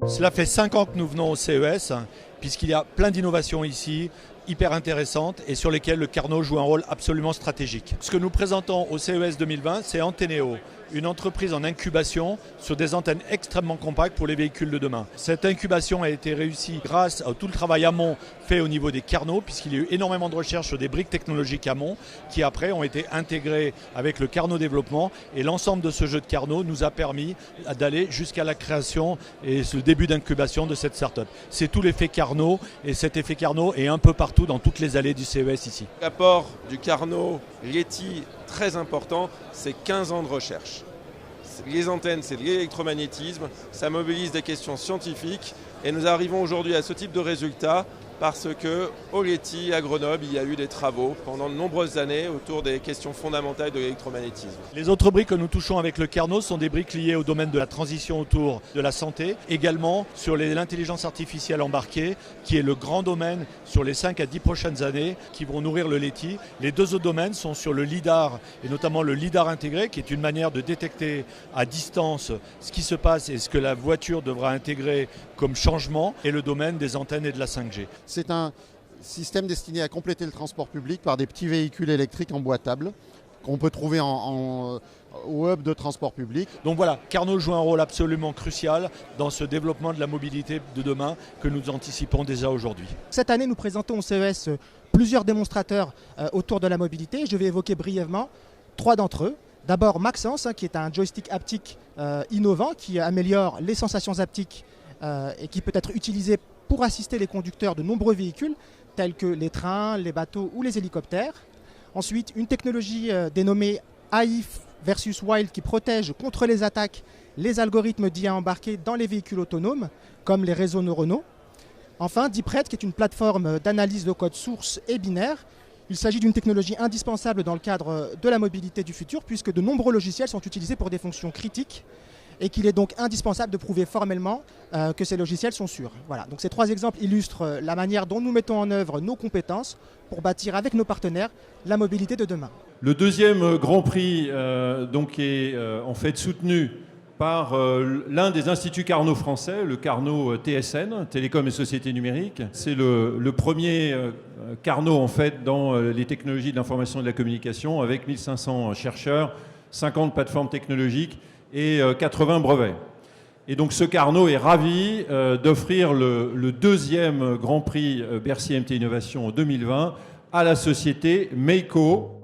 Cela fait 5 ans que nous venons au CES, puisqu'il y a plein d'innovations ici, hyper intéressantes et sur lesquelles le Carnot joue un rôle absolument stratégique. Ce que nous présentons au CES 2020, c'est Anteneo, une entreprise en incubation sur des antennes extrêmement compactes pour les véhicules de demain. Cette incubation a été réussie grâce à tout le travail amont fait au niveau des Carnot, puisqu'il y a eu énormément de recherches sur des briques technologiques amont qui après ont été intégrées avec le Carnot développement, et l'ensemble de ce jeu de Carnot nous a permis d'aller jusqu'à la création et ce début d'incubation de cette start-up. C'est tout l'effet Carnot, et cet effet Carnot est un peu partout dans toutes les allées du CES ici. L'apport du Carnot Leti, très important, c'est 15 ans de recherche. Les antennes, c'est de l'électromagnétisme, ça mobilise des questions scientifiques et nous arrivons aujourd'hui à ce type de résultat parce qu'au Leti, à Grenoble, il y a eu des travaux pendant de nombreuses années autour des questions fondamentales de l'électromagnétisme. Les autres briques que nous touchons avec le Carnot sont des briques liées au domaine de la transition autour de la santé, également sur l'intelligence artificielle embarquée, qui est le grand domaine sur les 5 à 10 prochaines années qui vont nourrir le Leti. Les deux autres domaines sont sur le LIDAR, et notamment le LIDAR intégré, qui est une manière de détecter à distance ce qui se passe et ce que la voiture devra intégrer comme changement, et le domaine des antennes et de la 5G. C'est un système destiné à compléter le transport public par des petits véhicules électriques emboîtables qu'on peut trouver au hub de transport public. Donc voilà, Carnot joue un rôle absolument crucial dans ce développement de la mobilité de demain que nous anticipons déjà aujourd'hui. Cette année, nous présentons au CES plusieurs démonstrateurs autour de la mobilité. Je vais évoquer brièvement 3 d'entre eux. D'abord Maxence, qui est un joystick haptique innovant qui améliore les sensations haptiques et qui peut être utilisé pour assister les conducteurs de nombreux véhicules, tels que les trains, les bateaux ou les hélicoptères. Ensuite, une technologie dénommée AI versus Wild qui protège contre les attaques les algorithmes d'IA embarqués dans les véhicules autonomes, comme les réseaux neuronaux. Enfin, DeepRed, qui est une plateforme d'analyse de code source et binaire. Il s'agit d'une technologie indispensable dans le cadre de la mobilité du futur, puisque de nombreux logiciels sont utilisés pour des fonctions critiques, et qu'il est donc indispensable de prouver formellement que ces logiciels sont sûrs. Voilà. Donc ces 3 exemples illustrent la manière dont nous mettons en œuvre nos compétences pour bâtir avec nos partenaires la mobilité de demain. Le deuxième Grand Prix donc est en fait soutenu par l'un des instituts Carnot français, le Carnot TSN, Télécom et Sociétés Numériques. C'est le premier Carnot en fait dans les technologies de l'information et de la communication, avec 1500 chercheurs, 50 plateformes technologiques et 80 brevets. Et donc ce Carnot est ravi d'offrir le deuxième Grand Prix Bercy MT Innovation en 2020 à la société Meico.